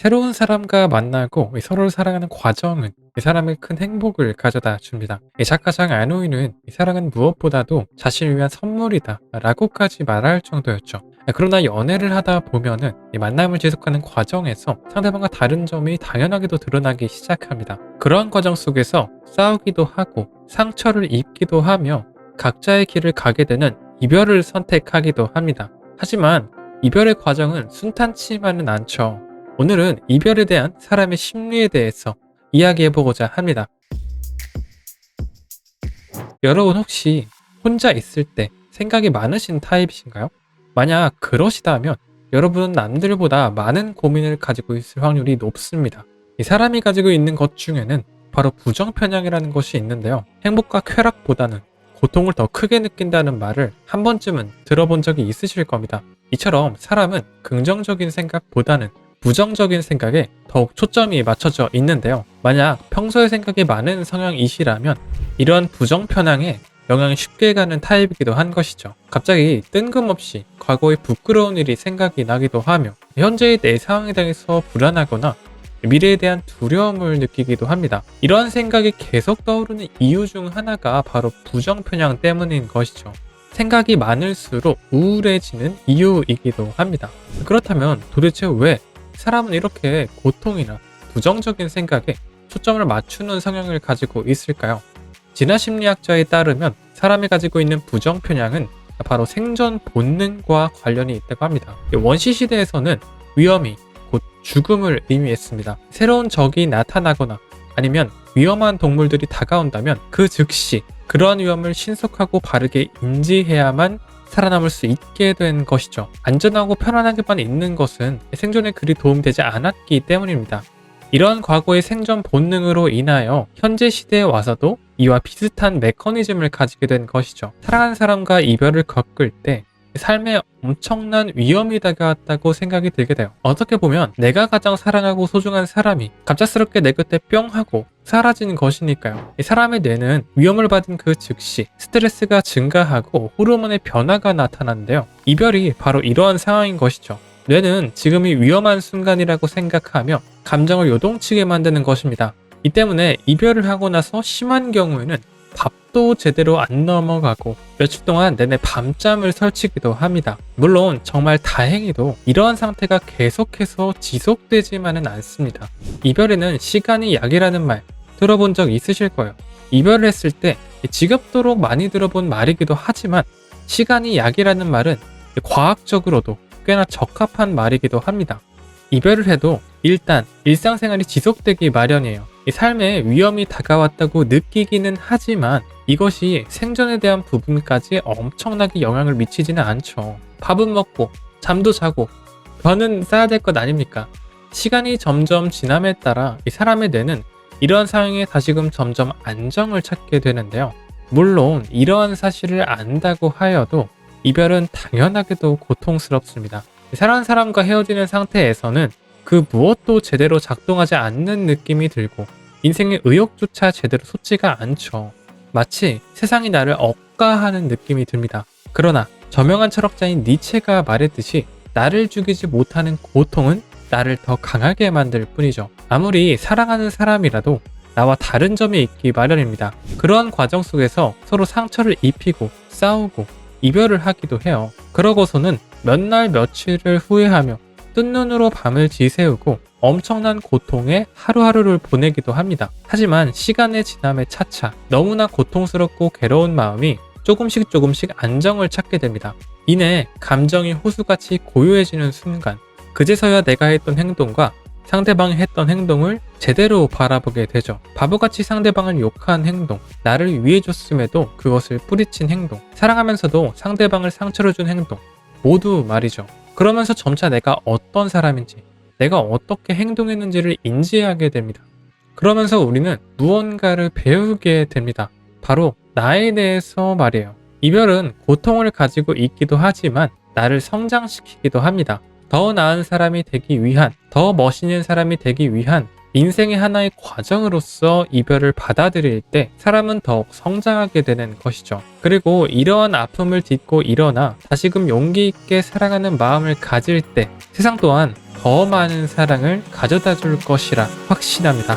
새로운 사람과 만나고 서로를 사랑하는 과정은 이 사람의 큰 행복을 가져다 줍니다. 이 작가 장 아노이는 이 사랑은 무엇보다도 자신을 위한 선물이다 라고까지 말할 정도였죠. 그러나 연애를 하다 보면은 이 만남을 지속하는 과정에서 상대방과 다른 점이 당연하게도 드러나기 시작합니다. 그러한 과정 속에서 싸우기도 하고 상처를 입기도 하며 각자의 길을 가게 되는 이별을 선택하기도 합니다. 하지만 이별의 과정은 순탄치만은 않죠. 오늘은 이별에 대한 사람의 심리에 대해서 이야기해보고자 합니다. 여러분 혹시 혼자 있을 때 생각이 많으신 타입이신가요? 만약 그러시다면 여러분은 남들보다 많은 고민을 가지고 있을 확률이 높습니다. 이 사람이 가지고 있는 것 중에는 바로 부정편향이라는 것이 있는데요. 행복과 쾌락보다는 고통을 더 크게 느낀다는 말을 한 번쯤은 들어본 적이 있으실 겁니다. 이처럼 사람은 긍정적인 생각보다는 부정적인 생각에 더욱 초점이 맞춰져 있는데요. 만약 평소에 생각이 많은 성향이시라면 이러한 부정 편향에 영향이 쉽게 가는 타입이기도 한 것이죠. 갑자기 뜬금없이 과거의 부끄러운 일이 생각이 나기도 하며 현재의 내 상황에 대해서 불안하거나 미래에 대한 두려움을 느끼기도 합니다. 이러한 생각이 계속 떠오르는 이유 중 하나가 바로 부정 편향 때문인 것이죠. 생각이 많을수록 우울해지는 이유이기도 합니다. 그렇다면 도대체 왜 사람은 이렇게 고통이나 부정적인 생각에 초점을 맞추는 성향을 가지고 있을까요? 진화심리학자에 따르면 사람이 가지고 있는 부정편향은 바로 생존 본능과 관련이 있다고 합니다. 원시시대에서는 위험이 곧 죽음을 의미했습니다. 새로운 적이 나타나거나 아니면 위험한 동물들이 다가온다면 그 즉시 그러한 위험을 신속하고 바르게 인지해야만 살아남을 수 있게 된 것이죠. 안전하고 편안하게만 있는 것은 생존에 그리 도움되지 않았기 때문입니다. 이런 과거의 생존 본능으로 인하여 현재 시대에 와서도 이와 비슷한 메커니즘을 가지게 된 것이죠. 사랑하는 사람과 이별을 겪을 때 삶에 엄청난 위험이 다가왔다고 생각이 들게 돼요. 어떻게 보면 내가 가장 사랑하고 소중한 사람이 갑작스럽게 내 곁에 뿅 하고 사라진 것이니까요. 이 사람의 뇌는 위험을 받은 그 즉시 스트레스가 증가하고 호르몬의 변화가 나타나는데요. 이별이 바로 이러한 상황인 것이죠. 뇌는 지금이 위험한 순간이라고 생각하며 감정을 요동치게 만드는 것입니다. 이 때문에 이별을 하고 나서 심한 경우에는 밥도 제대로 안 넘어가고 며칠 동안 내내 밤잠을 설치기도 합니다. 물론 정말 다행히도 이러한 상태가 계속해서 지속되지만은 않습니다. 이별에는 시간이 약이라는 말 들어본 적 있으실 거예요. 이별을 했을 때 지겹도록 많이 들어본 말이기도 하지만 시간이 약이라는 말은 과학적으로도 꽤나 적합한 말이기도 합니다. 이별을 해도 일단 일상생활이 지속되기 마련이에요. 이 삶에 위험이 다가왔다고 느끼기는 하지만 이것이 생존에 대한 부분까지 엄청나게 영향을 미치지는 않죠. 밥은 먹고 잠도 자고 변은 쌓아야 될 것 아닙니까? 시간이 점점 지남에 따라 이 사람의 뇌는 이러한 상황에 다시금 점점 안정을 찾게 되는데요. 물론 이러한 사실을 안다고 하여도 이별은 당연하게도 고통스럽습니다. 사랑하는 사람과 헤어지는 상태에서는 그 무엇도 제대로 작동하지 않는 느낌이 들고 인생의 의욕조차 제대로 솟지가 않죠. 마치 세상이 나를 억까하는 느낌이 듭니다. 그러나 저명한 철학자인 니체가 말했듯이 나를 죽이지 못하는 고통은 나를 더 강하게 만들 뿐이죠. 아무리 사랑하는 사람이라도 나와 다른 점이 있기 마련입니다. 그러한 과정 속에서 서로 상처를 입히고 싸우고 이별을 하기도 해요. 그러고서는 몇 날 며칠을 후회하며 뜬 눈으로 밤을 지새우고 엄청난 고통에 하루하루를 보내기도 합니다. 하지만 시간의 지남에 차차 너무나 고통스럽고 괴로운 마음이 조금씩 안정을 찾게 됩니다. 이내 감정이 호수같이 고요해지는 순간 그제서야 내가 했던 행동과 상대방이 했던 행동을 제대로 바라보게 되죠. 바보같이 상대방을 욕한 행동, 나를 위해줬음에도 그것을 뿌리친 행동, 사랑하면서도 상대방을 상처를 준 행동 모두 말이죠. 그러면서 점차 내가 어떤 사람인지, 내가 어떻게 행동했는지를 인지하게 됩니다. 그러면서 우리는 무언가를 배우게 됩니다. 바로 나에 대해서 말이에요. 이별은 고통을 가지고 있기도 하지만 나를 성장시키기도 합니다. 더 나은 사람이 되기 위한, 더 멋있는 사람이 되기 위한 인생의 하나의 과정으로서 이별을 받아들일 때 사람은 더욱 성장하게 되는 것이죠. 그리고 이러한 아픔을 딛고 일어나 다시금 용기 있게 살아가는 마음을 가질 때 세상 또한 더 많은 사랑을 가져다 줄 것이라 확신합니다.